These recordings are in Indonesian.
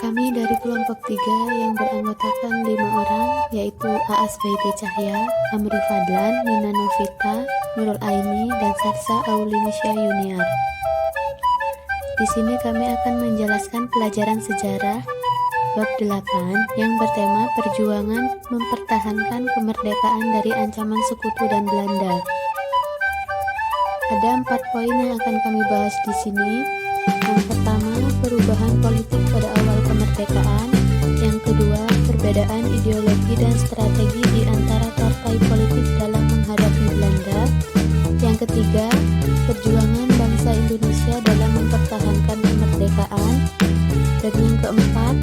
Kami dari kelompok 3 yang beranggotakan 5 orang, yaitu Aas Baiti Cahya, Amri Fadlan, Nina Novita, Nurul Aini, dan Sarsa Aulinisya Yuniar. Di sini kami akan menjelaskan pelajaran sejarah bab 8 yang bertema perjuangan mempertahankan kemerdekaan dari ancaman sekutu dan Belanda. Ada 4 poin yang akan kami bahas di sini. Yang pertama, perubahan politik pada awal kemerdekaan. Yang kedua, perbedaan ideologi dan strategi di antara partai politik dalam menghadapi Belanda. Yang ketiga, perjuangan bangsa Indonesia dalam mempertahankan kemerdekaan. Dan yang keempat,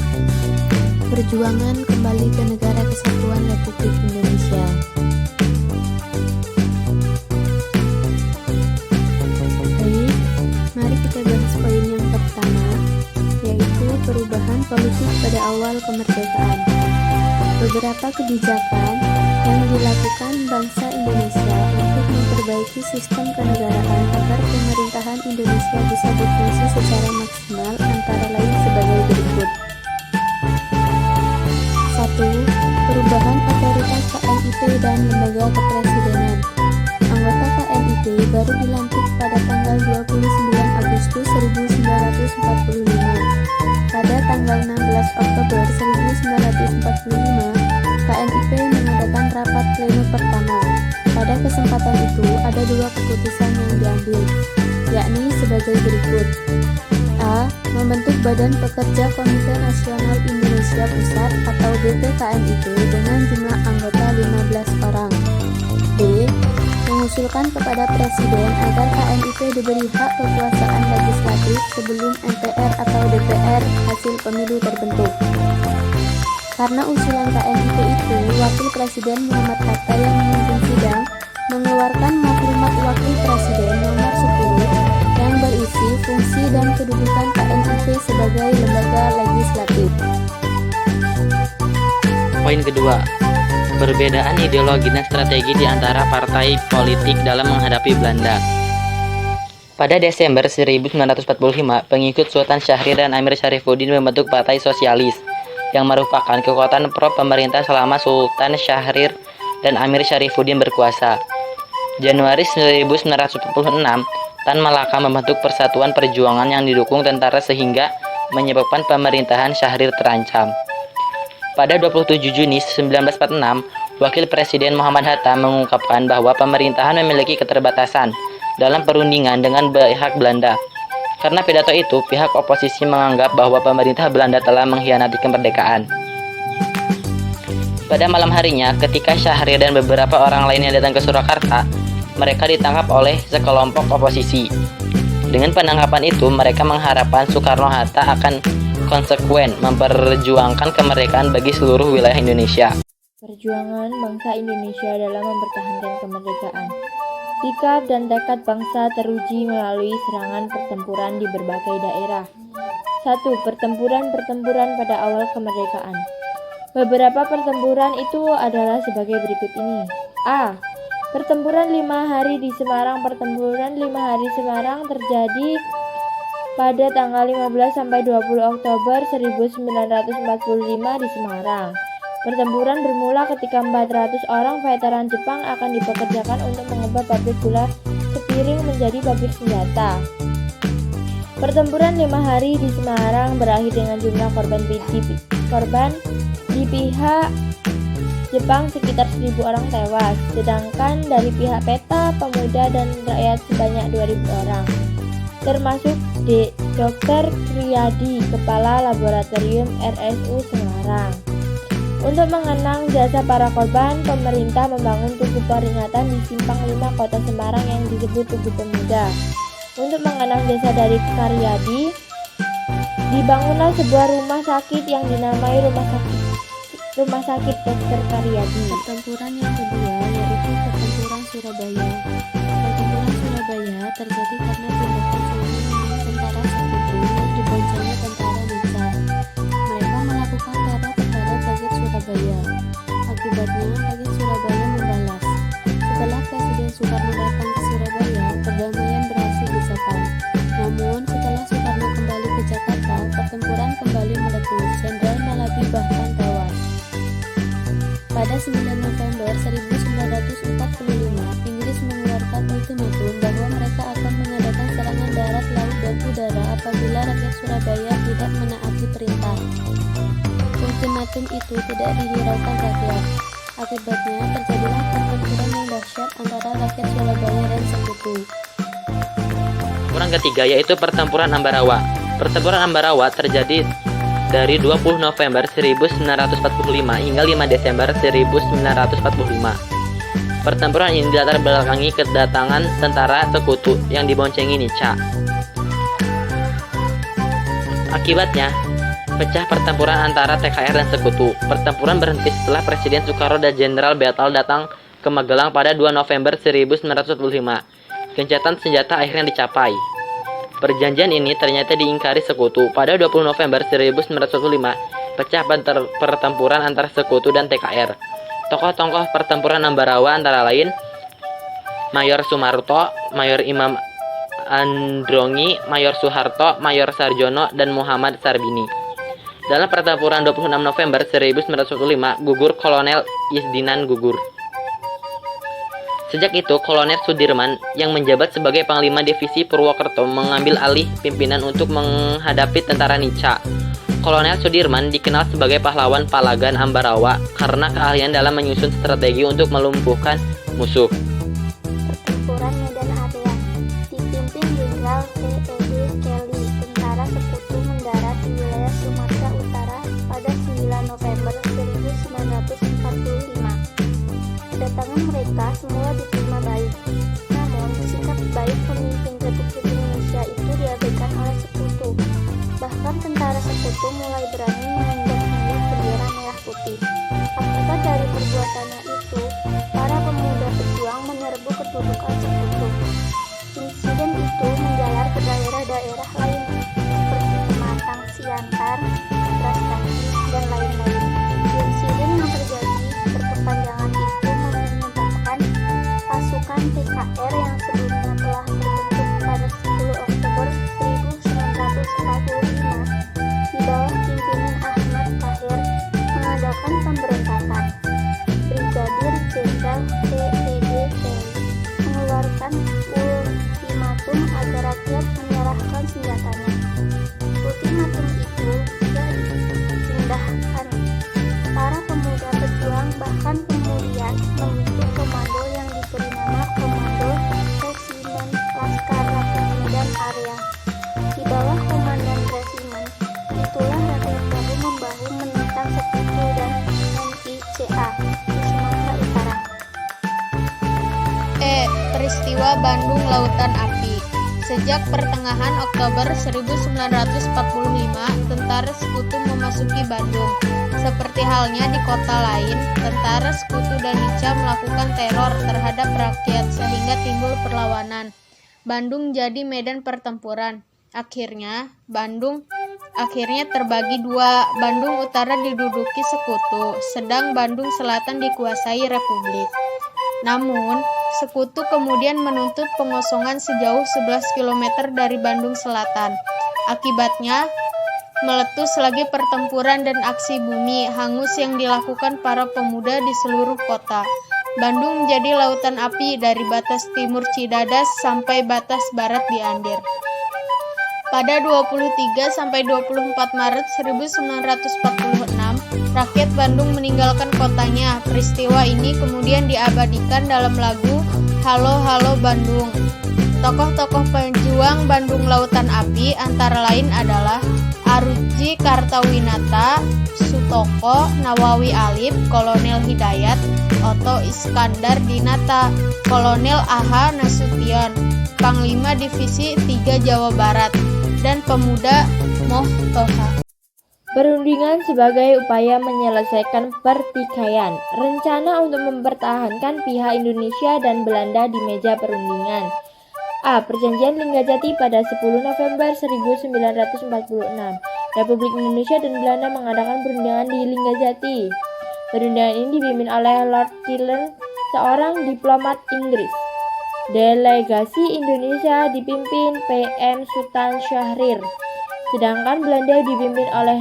perjuangan kembali ke Negara Kesatuan Republik Indonesia. Baik, mari kita bahas poin yang pertama, yaitu perubahan politik pada awal kemerdekaan. Beberapa kebijakan yang dilakukan bangsa Indonesia untuk memperbaiki sistem kenegaraan agar pemerintahan Indonesia bisa berfungsi secara maksimal antara lain sebagai berikut. 1. Perubahan otoritas KNIP dan lembaga kepresidenan. Anggota KNIP baru dilantik pada tanggal 29 Agustus 1945. Pada tanggal 16 Oktober 1945, KNIP mengadakan rapat pleno pertama. Pada kesempatan itu, ada 2 keputusan yang diambil, yakni sebagai berikut. A. Membentuk Badan Pekerja Komite Nasional Indonesia Pusat atau BPKNIP dengan jumlah anggota 15 orang. B. Mengusulkan kepada Presiden agar KNIP diberi hak kekuasaan legislatif sebelum MPR atau DPR hasil pemilu terbentuk. Karena usulan KNIP itu, Wakil Presiden Muhammad Hatta yang memimpin sidang mengeluarkan Maklumat Wakil Presiden nomor 10 yang berisi fungsi dan kedudukan KNIP sebagai lembaga legislatif. Poin kedua, perbedaan ideologi dan strategi di antara partai politik dalam menghadapi Belanda. Pada Desember 1945, pengikut Sultan Syahrir dan Amir Syarifuddin membentuk Partai Sosialis yang merupakan kekuatan pro-pemerintah selama Sultan Syahrir dan Amir Syarifuddin berkuasa. Januari 1946, Tan Malaka membentuk Persatuan Perjuangan yang didukung tentara sehingga menyebabkan pemerintahan Syahrir terancam. Pada 27 Juni 1946, Wakil Presiden Muhammad Hatta mengungkapkan bahwa pemerintahan memiliki keterbatasan dalam perundingan dengan pihak Belanda. Karena pidato itu, pihak oposisi menganggap bahwa pemerintah Belanda telah mengkhianati kemerdekaan. Pada malam harinya, ketika Syahrir dan beberapa orang lainnya datang ke Surakarta, mereka ditangkap oleh sekelompok oposisi. Dengan penangkapan itu, mereka mengharapkan Soekarno-Hatta akan konsekuen memperjuangkan kemerdekaan bagi seluruh wilayah Indonesia. Perjuangan bangsa Indonesia dalam mempertahankan kemerdekaan. Sikap dan tekad bangsa teruji melalui serangan pertempuran di berbagai daerah. 1. Pertempuran pada awal kemerdekaan. Beberapa pertempuran itu adalah sebagai berikut ini. A. Pertempuran 5 hari di Semarang. Pertempuran 5 hari Semarang terjadi pada tanggal 15 sampai 20 Oktober 1945 di Semarang. Pertempuran bermula ketika 400 orang veteran Jepang akan dipekerjakan untuk mengubah pabrik gula Sepiring menjadi pabrik senjata. Pertempuran 5 hari di Semarang berakhir dengan jumlah korban di pihak Jepang sekitar 1.000 orang tewas, sedangkan dari pihak PETA, pemuda dan rakyat sebanyak 2.000 orang, termasuk Dr. Riyadi, Kepala Laboratorium RSU Semarang. Untuk mengenang jasa para korban, pemerintah membangun tugu peringatan di Simpang 5 Kota Semarang yang disebut Tugu Pemuda. Untuk mengenang jasa dari Karyadi, dibangunlah sebuah rumah sakit yang dinamai Rumah Sakit Dr. Karyadi. Pertempuran yang kedua yaitu Pertempuran Surabaya. Pertempuran Surabaya terjadi karena tindakan serangan tentara sekutu yang diboncengi tentara desa. Mereka melakukan teror terhadap Bagit Surabaya. Akibatnya, Bagit Surabaya membalas. Setelah Presiden Soekarno datang ke Surabaya, perdamaian berhasil dicapai. Namun, setelah Soekarno kembali ke Jakarta, pertempuran kembali meletus. Jenderal Malabi bahkan tewas. Pada 9 November 1945, Inggris mengeluarkan ultimatum bahwa mereka akan mengadakan serangan darat, laut, dan udara apabila rakyat Surabaya tidak menaati perintah. Ultimatum itu tidak dihiraukan rakyat. Akibatnya terjadilah pertempuran yang dahsyat antara rakyat Surabaya dan Sekutu. Pertempuran ketiga yaitu Pertempuran Ambarawa. Pertempuran Ambarawa terjadi dari 20 November 1945 hingga 5 Desember 1945. Pertempuran ini dilatar belakangi kedatangan tentara Sekutu yang diboncengi Nica. Akibatnya, pecah pertempuran antara TKR dan Sekutu. Pertempuran berhenti setelah Presiden Soekarno dan Jenderal Betal datang ke Magelang pada 2 November 1945. Gencatan senjata akhirnya dicapai. Perjanjian ini ternyata diingkari Sekutu. Pada 20 November 1945, pecah pertempuran antara Sekutu dan TKR. Tokoh-tokoh pertempuran Ambarawa antara lain Mayor Sumarto, Mayor Imam Androngi, Mayor Soeharto, Mayor Sarjono, dan Muhammad Sarbini. Dalam pertempuran 26 November 1945, gugur Kolonel Isdinan gugur. Sejak itu, Kolonel Sudirman yang menjabat sebagai Panglima Divisi Purwokerto mengambil alih pimpinan untuk menghadapi tentara Nica. Kolonel Sudirman dikenal sebagai pahlawan Palagan Ambarawa karena keahlian dalam menyusun strategi untuk melumpuhkan musuh. Pertempuran Medan Area dipimpin Jenderal T.E.D. Kelly. Tentara Sekutu mendarat di wilayah Sumatera Utara pada 9 November 1945. Kedatangan mereka semula diterima baik. Namun, sikap baik pemimpin Republik Indonesia itu diabaikan oleh Sekutu. Bahkan tentara Sekutu mulai berani menginjak-injak bendera merah putih. Akibat dari perbuatannya itu, para pemuda pejuang menyerbu kedudukan Sekutu. Insiden itu menjalar ke daerah-daerah lain seperti Pematang, Siantar, Brastagi, dan lain-lain. Insiden yang terjadi berkepanjangan itu menyebabkan pasukan TKR yang sebelumnya telah terbentuk pada 10 Oktober 1945 di bawah pimpinan Ahmad Tahir mengadakan pemberontakan. Brigadir Jenderal T.E.D. Kelly mengeluarkan ultimatum agar rakyat menyerahkan senjatanya. Ultimatum itu juga diindahkan. Para pemuda pejuang bahkan kemudian membentuk komando yang diberi nama Komando Resimen Laskar Rakyat Medan Area. Di bawah komandan resimen, itulah rakyat bahu-membahu menentang Sekutu dan NICA di Sumatera Utara. Peristiwa Bandung Lautan Api. Sejak pertengahan Oktober 1945, tentara Sekutu memasuki Bandung. Seperti halnya di kota lain, tentara Sekutu dan Nica melakukan teror terhadap rakyat sehingga timbul perlawanan. Bandung jadi medan pertempuran. Bandung terbagi dua. Bandung Utara diduduki Sekutu, sedang Bandung Selatan dikuasai Republik. Namun, Sekutu kemudian menuntut pengosongan sejauh 11 km dari Bandung Selatan. Akibatnya, meletus lagi pertempuran dan aksi bumi hangus yang dilakukan para pemuda di seluruh kota. Bandung menjadi lautan api dari batas timur Cidadas sampai batas barat Gianyar. Pada 23-24 Maret 1946, rakyat Bandung meninggalkan kotanya. Peristiwa ini kemudian diabadikan dalam lagu Halo Halo Bandung. Tokoh-tokoh pejuang Bandung Lautan Api antara lain adalah Aruji Kartawinata, Sutoko, Nawawi Alif, Kolonel Hidayat, Oto Iskandar Dinata, Kolonel A.H. Nasution, Panglima Divisi 3 Jawa Barat, dan pemuda Moh Toha. Perundingan sebagai upaya menyelesaikan pertikaian. Rencana untuk mempertahankan pihak Indonesia dan Belanda di meja perundingan. A. Perjanjian Linggajati pada 10 November 1946. Republik Indonesia dan Belanda mengadakan perundingan di Linggajati. Perundingan ini dipimpin oleh Lord Killen, seorang diplomat Inggris. Delegasi Indonesia dipimpin P.M. Sultan Syahrir, sedangkan Belanda dipimpin oleh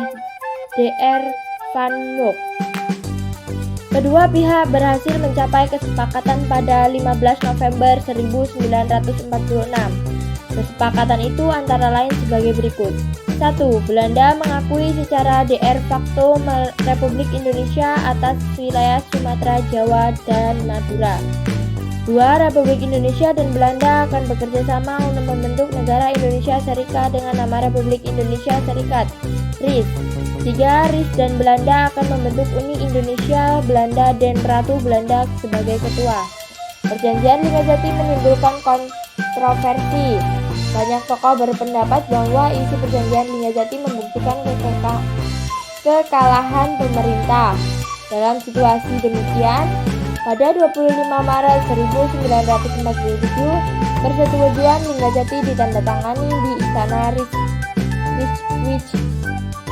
Dr. Van Mook. Kedua pihak berhasil mencapai kesepakatan pada 15 November 1946. Kesepakatan itu antara lain sebagai berikut. 1. Belanda mengakui secara de facto Republik Indonesia atas wilayah Sumatera, Jawa, dan Madura. 2. Republik Indonesia dan Belanda akan bekerja sama untuk membentuk negara Indonesia Serikat dengan nama Republik Indonesia Serikat, RIS. 3. RIS dan Belanda akan membentuk Uni Indonesia Belanda dan Ratu Belanda sebagai ketua. Perjanjian Linggadjati menimbulkan kontroversi. Banyak tokoh berpendapat bahwa isi perjanjian Linggadjati membuktikan kekalahan pemerintah. Dalam situasi demikian, pada 25 Maret 1947, persetujuan Linggadjati ditandatangani di Istana Rijswijk,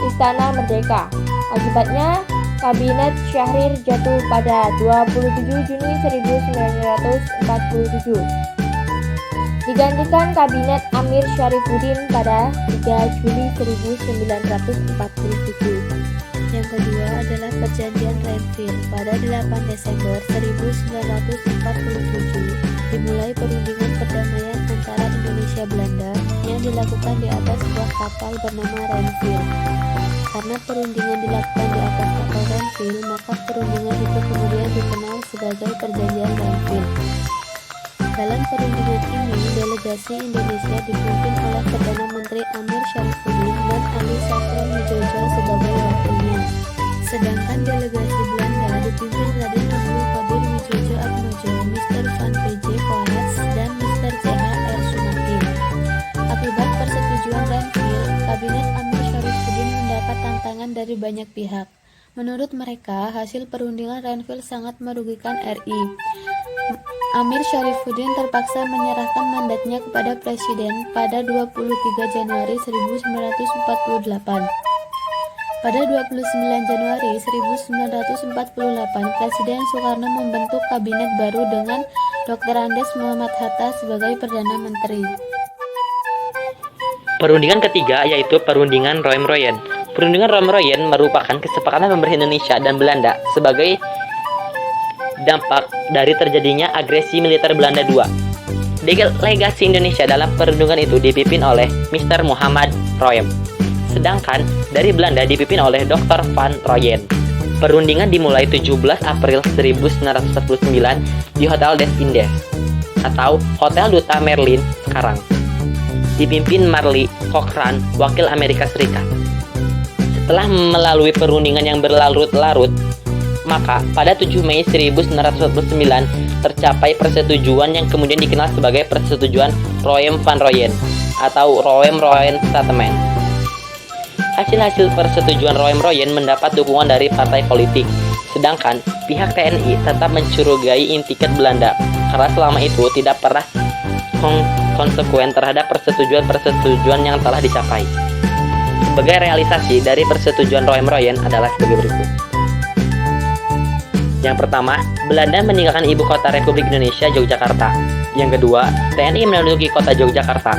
Istana Merdeka. Akibatnya, Kabinet Syahrir jatuh pada 27 Juni 1947. Digantikan Kabinet Amir Syarifuddin pada 3 Juli 1947. Yang kedua adalah Perjanjian Renville. Pada 8 Desember 1947 dimulai perundingan perdamaian antara Indonesia Belanda yang dilakukan di atas sebuah kapal bernama Renville. Karena perundingan dilakukan di atas kapal Renville, maka perundingan itu kemudian dikenal sebagai Perjanjian Renville. Dalam perundingan ini, delegasi Indonesia dipimpin oleh Perdana Menteri Amir Syarifuddin dan Ali Safran Wijaya sebagai wakilnya. Sedangkan delegasi Belanda dipimpin Raden Abdul Qadir Wijaya Atmojo, Mr. Van P.J. Poels, dan Mr. C.H.R. Sumatin. Akibat persetujuan Renville, Kabinet Amir Syarifuddin mendapat tantangan dari banyak pihak. Menurut mereka, hasil perundingan Renville sangat merugikan RI. Amir Syarifuddin terpaksa menyerahkan mandatnya kepada Presiden pada 23 Januari 1948. Pada 29 Januari 1948, Presiden Soekarno membentuk kabinet baru dengan Dr. Andes Muhammad Hatta sebagai Perdana Menteri. Perundingan ketiga yaitu Perundingan Roem-Royen. Perundingan Roem-Royen merupakan kesepakatan pemerintah Indonesia dan Belanda sebagai dampak dari terjadinya agresi militer Belanda II. Delegasi Indonesia dalam perundingan itu dipimpin oleh Mr. Muhammad Roem, sedangkan dari Belanda dipimpin oleh Dr. Van Rooyen. Perundingan dimulai 17 April 1949 di Hotel des Indes atau Hotel Duta Merlin sekarang. Dipimpin Marley Cochrane, wakil Amerika Serikat. Setelah melalui perundingan yang berlarut-larut, maka pada 7 Mei 1949 tercapai persetujuan yang kemudian dikenal sebagai Persetujuan Roem-Van Rooyen atau Roem-Royen Settlement. Hasil-hasil persetujuan Roem-Royen mendapat dukungan dari partai politik, sedangkan pihak TNI tetap mencurigai intikat Belanda karena selama itu tidak pernah konsekuen terhadap persetujuan-persetujuan yang telah dicapai. Sebagai realisasi dari persetujuan Roem-Royen adalah sebagai berikut. Yang pertama, Belanda meninggalkan ibu kota Republik Indonesia, Yogyakarta. Yang kedua, TNI menduduki kota Yogyakarta.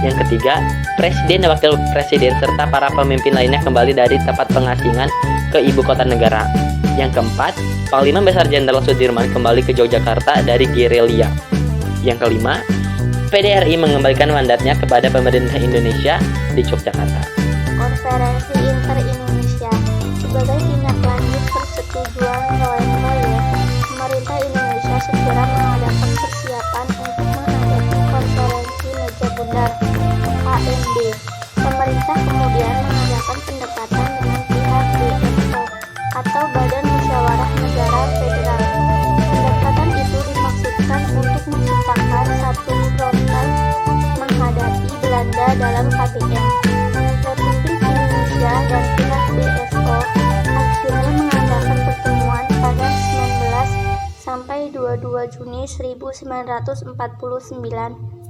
Yang ketiga, Presiden dan Wakil Presiden serta para pemimpin lainnya kembali dari tempat pengasingan ke ibu kota negara. Yang keempat, Panglima Besar Jenderal Sudirman kembali ke Yogyakarta dari gerilya. Yang kelima, PDRI mengembalikan mandatnya kepada pemerintah Indonesia di Yogyakarta. Konferensi Inter-Indonesia sebagai tindak lanjut persetujuan Roem-Royen, pemerintah Indonesia segera mengadakan persiapan untuk menghadapi konferensi meja bundar KMB. Pemerintah kemudian mengadakan pendekatan dengan pihak BSO atau Badan Musyawarah Negara Federal. Pendekatan itu dimaksudkan untuk menciptakan satu frontal menghadapi Belanda dalam KBM. Republik Indonesia dan pihak BSO akhirnya mengadakan pertemuan pada 19 sampai 22 Juni 1949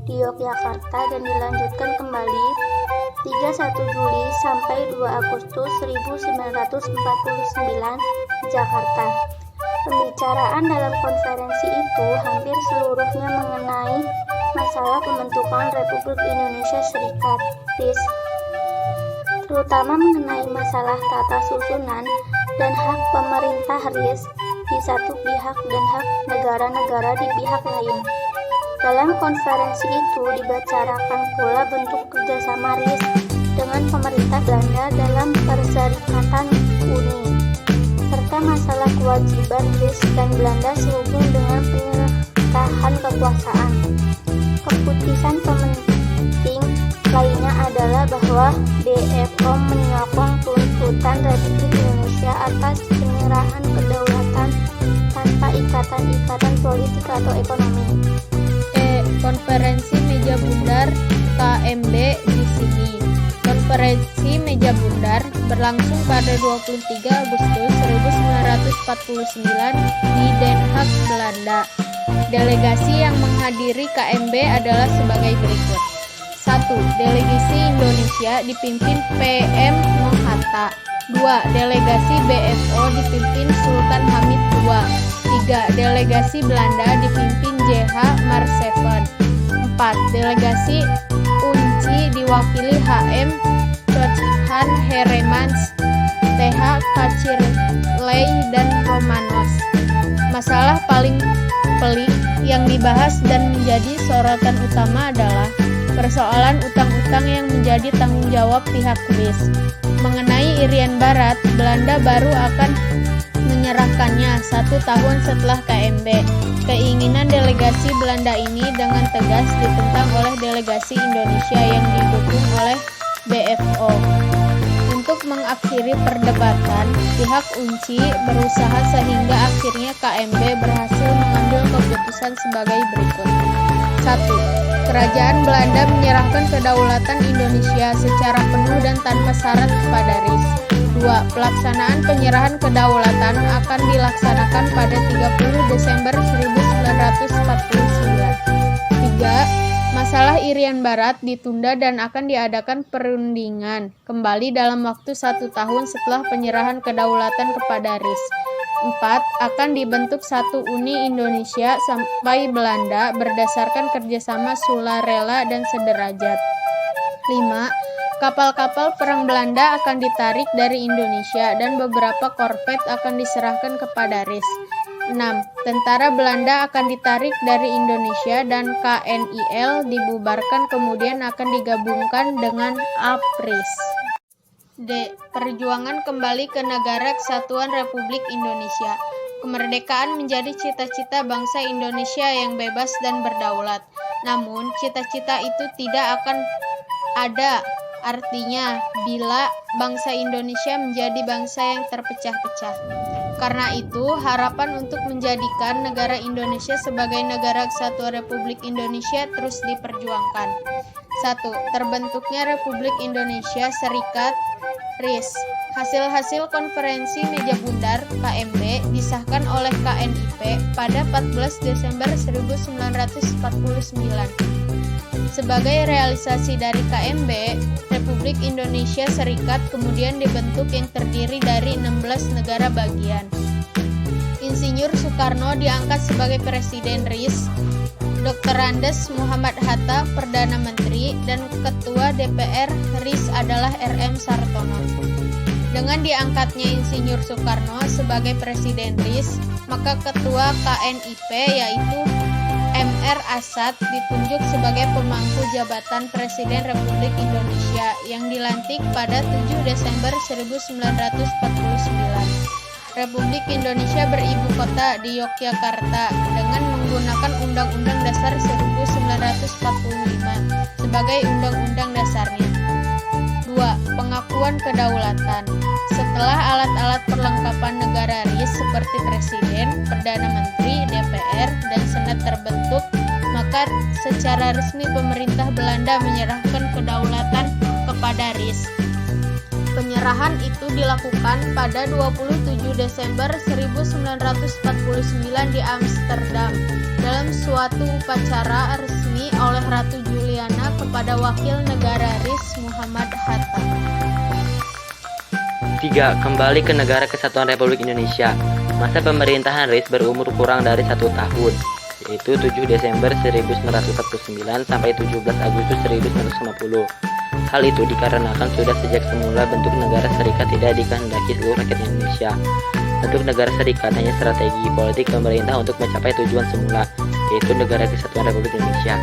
di Yogyakarta dan dilanjutkan kembali 31 Juli sampai 2 Agustus 1949 di Jakarta. Pembicaraan dalam konferensi itu hampir seluruhnya mengenai masalah pembentukan Republik Indonesia Serikat, RIS. terutama mengenai masalah tata susunan dan hak pemerintah RIS di satu pihak dan hak negara-negara di pihak lain. Dalam konferensi itu dibicarakan pula bentuk kerjasama RIS dengan pemerintah Belanda dalam Perserikatan Uni, serta masalah kewajiban RIS dan Belanda sehubung dengan penyerahan kekuasaan. Keputusan penting lainnya adalah bahwa BFO menyokong tuntutan Republik Indonesia atas penyerahan kedaulatan tanpa ikatan-ikatan politik atau ekonomi. Konferensi Meja Bundar KMB di sini. Konferensi Meja Bundar berlangsung pada 23 Agustus 1949 di Den Haag, Belanda. Delegasi yang menghadiri KMB adalah sebagai berikut. 1. Delegasi Indonesia dipimpin PM Mohatta. 2. Delegasi BFO dipimpin Sultan Hamid II. 3. Delegasi Belanda dipimpin JH Marseven. 4. Delegasi UNCI diwakili HM Tochan Heremans, TH Kacirley, dan Romanos. Masalah paling pelik yang dibahas dan menjadi sorotan utama adalah persoalan utang-utang yang menjadi tanggung jawab pihak RIS. Mengenai Irian Barat, Belanda baru akan menyerahkannya 1 tahun setelah KMB. Keinginan delegasi Belanda ini dengan tegas ditentang oleh delegasi Indonesia yang didukung oleh BFO. Untuk mengakhiri perdebatan, pihak UNCI berusaha sehingga akhirnya KMB berhasil mengambil keputusan sebagai berikut. 1. Kerajaan Belanda menyerahkan kedaulatan Indonesia secara penuh dan tanpa syarat kepada RIS. 2. Pelaksanaan penyerahan kedaulatan akan dilaksanakan pada 30 Desember 1949. 3. Masalah Irian Barat ditunda dan akan diadakan perundingan kembali dalam waktu 1 tahun setelah penyerahan kedaulatan kepada RIS. 4. Akan dibentuk satu Uni Indonesia sampai Belanda berdasarkan kerjasama sularela dan sederajat. 5. Kapal-kapal perang Belanda akan ditarik dari Indonesia dan beberapa korvet akan diserahkan kepada RIS. 6. Tentara Belanda akan ditarik dari Indonesia dan KNIL dibubarkan kemudian akan digabungkan dengan APRIS. D. Perjuangan kembali ke Negara Kesatuan Republik Indonesia. Kemerdekaan menjadi cita-cita bangsa Indonesia yang bebas dan berdaulat. Namun, cita-cita itu tidak akan ada artinya bila bangsa Indonesia menjadi bangsa yang terpecah-pecah. Karena itu, harapan untuk menjadikan negara Indonesia sebagai negara kesatuan Republik Indonesia terus diperjuangkan. 1. Terbentuknya Republik Indonesia Serikat RIS. Hasil-hasil konferensi Meja Bundar KMB disahkan oleh KNIP pada 14 Desember 1949. Sebagai realisasi dari KMB, Republik Indonesia Serikat kemudian dibentuk yang terdiri dari 16 negara bagian. Insinyur Soekarno diangkat sebagai Presiden RIS, Dr. Andes Muhammad Hatta Perdana Menteri, dan Ketua DPR RIS adalah RM Sartono. Dengan diangkatnya Insinyur Soekarno sebagai Presiden RIS, maka Ketua KNIP yaitu MR Asad ditunjuk sebagai pemangku jabatan Presiden Republik Indonesia yang dilantik pada 7 Desember 1949. Republik Indonesia beribu kota di Yogyakarta dengan menggunakan Undang-Undang Dasar 1945 sebagai undang-undang dasarnya. 2. Pengakuan kedaulatan. Setelah alat-alat perlengkapan negara RIS seperti Presiden, Perdana Menteri, DPR, dan Senat terbentuk, maka secara resmi pemerintah Belanda menyerahkan kedaulatan kepada RIS. Penyerahan itu dilakukan pada 27 Desember 1949 di Amsterdam dalam suatu upacara resmi oleh Ratu Juliana kepada wakil negara RIS Muhammad Hatta. 3. Kembali ke Negara Kesatuan Republik Indonesia. Masa pemerintahan RIS berumur kurang dari 1 tahun, yaitu 7 Desember 1949 sampai 17 Agustus 1950. Hal itu dikarenakan sudah sejak semula bentuk negara serikat tidak dikehendaki seluruh rakyat Indonesia. Bentuk negara serikat hanya strategi politik pemerintah untuk mencapai tujuan semula, yaitu Negara Kesatuan Republik Indonesia.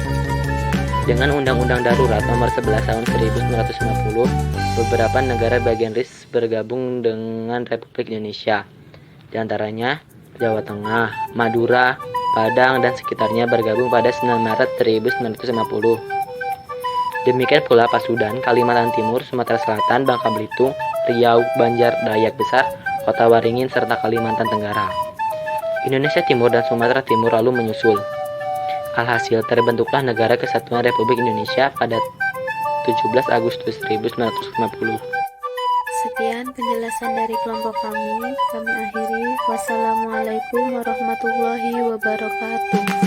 Dengan Undang-Undang Darurat Nomor 11 Tahun 1950, beberapa negara bagian RIS bergabung dengan Republik Indonesia. Di antaranya Jawa Tengah, Madura, Padang, dan sekitarnya bergabung pada 9 Maret 1950. Demikian pula Pasundan, Kalimantan Timur, Sumatera Selatan, Bangka Belitung, Riau, Banjar, Dayak Besar, Kota Waringin, serta Kalimantan Tenggara. Indonesia Timur dan Sumatera Timur lalu menyusul. Alhasil terbentuklah Negara Kesatuan Republik Indonesia pada 17 Agustus 1950. Sekian penjelasan dari kelompok kami akhiri. Wassalamualaikum warahmatullahi wabarakatuh.